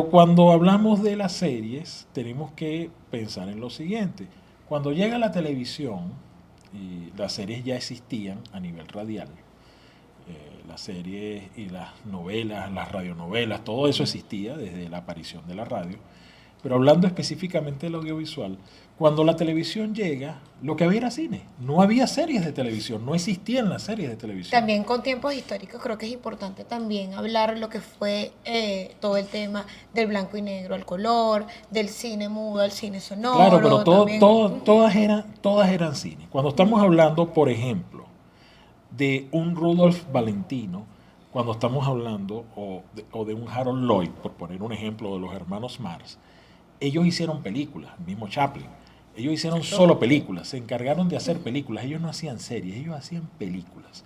Cuando hablamos de las series, tenemos que pensar en lo siguiente. Cuando llega la televisión, y las series ya existían a nivel radial, las series y las novelas, las radionovelas, todo eso existía desde la aparición de la radio. Pero hablando específicamente del audiovisual, cuando la televisión llega, lo que había era cine. No había series de televisión, no existían las series de televisión. También con tiempos históricos creo que es importante también hablar lo que fue todo el tema del blanco y negro al color, del cine mudo al cine Claro, pero sonoro, también. todas eran cine. Cuando estamos hablando, por ejemplo, de un Rudolf Valentino, cuando estamos hablando, o de un Harold Lloyd, por poner un ejemplo de los hermanos Marx, ellos hicieron películas, el mismo Chaplin. Ellos hicieron solo películas, se encargaron de hacer películas. Ellos no hacían series, ellos hacían películas.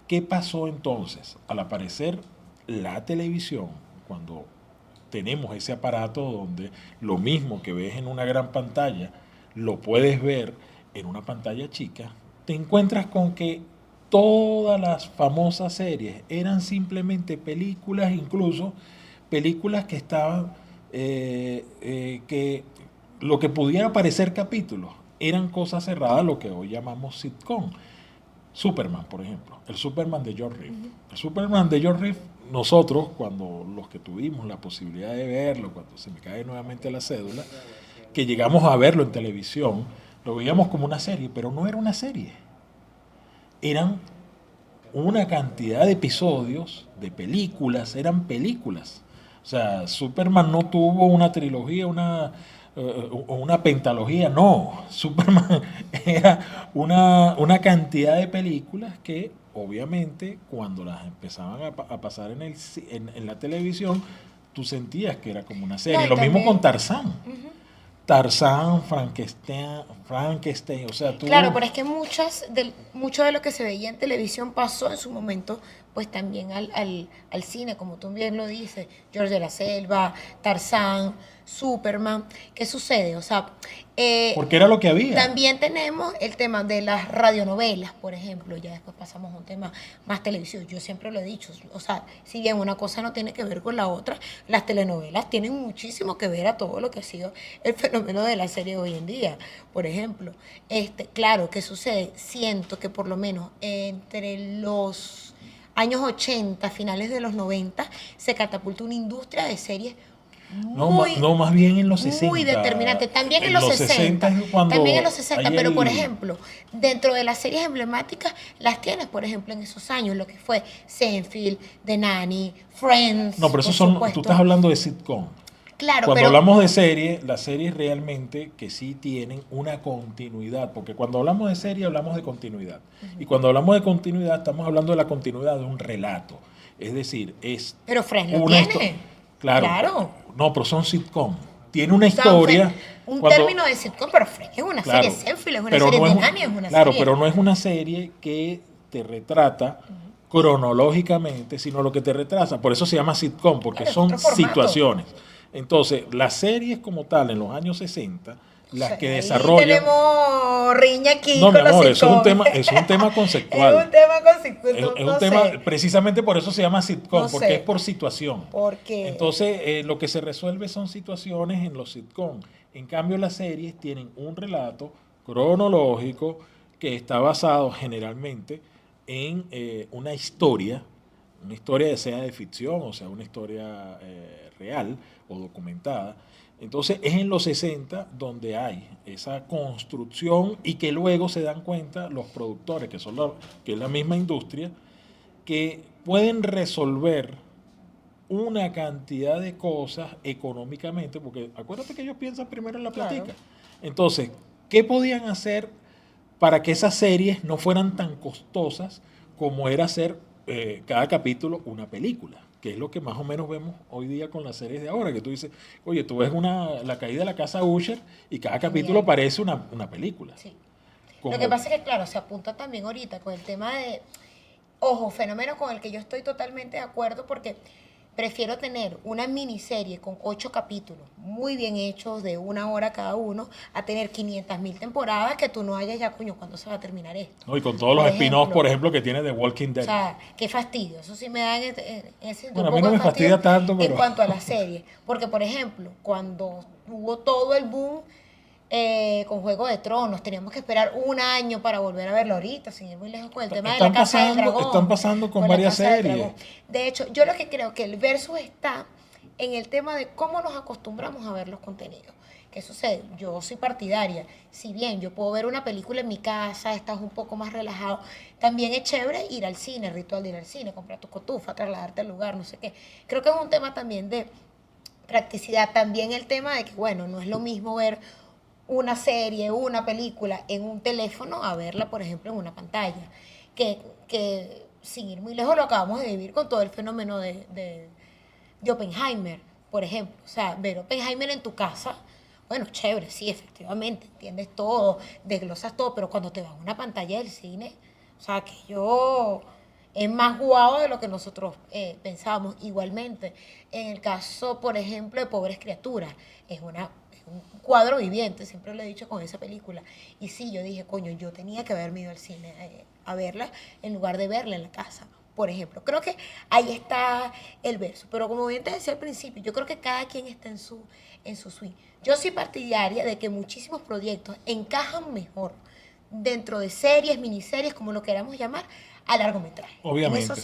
¿Qué pasó entonces? Al aparecer la televisión, cuando tenemos ese aparato donde lo mismo que ves en una gran pantalla, lo puedes ver en una pantalla chica, te encuentras con que todas las famosas series eran simplemente películas, incluso películas que estaban, que lo que pudiera parecer capítulos, eran cosas cerradas, lo que hoy llamamos sitcom. Superman, por ejemplo, el Superman de George Reeves. El Superman de George Reeves, nosotros, cuando los que tuvimos la posibilidad de verlo, cuando se me cae nuevamente la cédula, que llegamos a verlo en televisión, lo veíamos como una serie, pero no era una serie. Eran una cantidad de episodios, de películas, eran películas. O sea, Superman no tuvo una trilogía, una pentalogía, no. Superman era una cantidad de películas que obviamente cuando las empezaban a pasar en la televisión, tú sentías que era como una No, serie. y Lo mismo con también. Tarzán. Ujú. Tarzán, Frankenstein, o sea, Claro, tú. pero es que mucho de lo que se veía en televisión pasó en su momento, pues también al cine, como tú bien lo dices, George de la Selva, Tarzán, Superman. ¿Qué sucede? O sea, eh, Porque era lo que había. también tenemos el tema de las radionovelas, por ejemplo, ya después pasamos a un tema más televisivo. Yo siempre lo he dicho, o sea, si bien una cosa no tiene que ver con la otra, las telenovelas tienen muchísimo que ver a todo lo que ha sido el fenómeno de la serie hoy en día. Por ejemplo, claro, ¿qué sucede? Siento que por lo menos entre los años 80, finales de los 90, se catapultó una industria de series No, muy, no, más bien en los muy 60. determinante. También en En los los 60 60, es también en cuando los 60, hay pero por el. ejemplo, dentro de las series emblemáticas, las tienes, por ejemplo, en esos años, lo que fue Seinfeld, The Nanny, No, Friends, pero por esos son. Tú estás supuesto. hablando de sitcom. Claro, Cuando pero hablamos de series, las series realmente que sí tienen una continuidad, porque cuando hablamos de serie hablamos de continuidad. Y cuando hablamos de continuidad estamos hablando de la continuidad de un relato. Es decir, es Friends lo una historia. tiene. Claro, Claro. no, pero son sitcom. Tiene una O sea, historia un cuando. término de sitcom, pero Friends es una serie, Claro, Seinfeld es una pero serie, no es The un- Nanny es una claro, serie. pero no es una serie que te retrata cronológicamente, sino lo que te retrasa. Por eso se llama sitcom, porque Claro, es son otro formato. situaciones. Entonces, las series como tal en los años 60, O las sea, que ahí desarrollan. tenemos riña aquí No, mi con los amor, sitcoms. es un tema Es conceptual. un tema con Es un no tema, sé, precisamente por eso se llama no sitcom, porque es sé, por situación. porque Entonces, lo que se resuelve son situaciones en los sitcom. En cambio, las series tienen un relato cronológico que está basado generalmente en una historia ya sea de ficción, o sea, una historia real o documentada. Entonces es en los 60 donde hay esa construcción y que luego se dan cuenta los productores, que es la misma industria, que pueden resolver una cantidad de cosas económicamente, porque acuérdate que ellos piensan primero en la claro. platica. Entonces, ¿qué podían hacer para que esas series no fueran tan costosas como era hacer cada capítulo una película? Que es lo que más o menos vemos hoy día con las series de ahora, que tú dices, oye, tú ves la caída de la casa Usher y cada capítulo Genial. parece una película. Sí. Lo que Como, pasa es que, claro, se apunta también ahorita con el tema de, ojo, fenómeno con el que yo estoy totalmente de acuerdo porque prefiero tener una miniserie con 8 capítulos muy bien hechos de 1 hora cada uno a tener 500.000 temporadas que tú no hayas ya, coño, ¿cuándo se va a terminar esto? ¿No? Y con todos los Por spin-offs, ejemplo, por ejemplo, que tiene The Walking o Dead. sea, qué fastidio. Eso sí me da en ese Bueno, a un mí poco no de me fastidia fastidio tanto, pero... en cuanto a la serie. Porque, por ejemplo, cuando hubo todo el boom con Juego de Tronos, teníamos que esperar 1 año para volver a verlo ahorita, sin ir muy lejos con el tema de la Casa del Dragón. Están pasando con la varias Casa del series. Dragón. De hecho, yo lo que creo que el versus está en el tema de cómo nos acostumbramos a ver los contenidos. ¿Qué sucede? Yo soy partidaria. Si bien yo puedo ver una película en mi casa, estás un poco más relajado, también es chévere ir al cine, el ritual de ir al cine, comprar tu cotufa, trasladarte al lugar, no sé qué. Creo que es un tema también de practicidad. También el tema de que, bueno, no es lo mismo ver una serie, una película en un teléfono a verla, por ejemplo, en una pantalla. Que sin ir muy lejos lo acabamos de vivir con todo el fenómeno de Oppenheimer, por ejemplo. O sea, ver Oppenheimer en tu casa, bueno, chévere, sí, efectivamente, entiendes todo, desglosas todo, pero cuando te vas a una pantalla del cine, o sea, que yo es más guau de lo que nosotros pensábamos. Igualmente, en el caso, por ejemplo, de Pobres Criaturas, es un cuadro viviente, siempre lo he dicho con esa película. Y sí, yo dije, coño, yo tenía que haberme ido al cine a verla en lugar de verla en la casa, por ejemplo. Creo que ahí está el verso. Pero como bien te decía al principio, yo creo que cada quien está en su swing. Yo soy partidaria de que muchísimos proyectos encajan mejor dentro de series, miniseries, como lo queramos llamar, a largometraje. En eso Obviamente. sí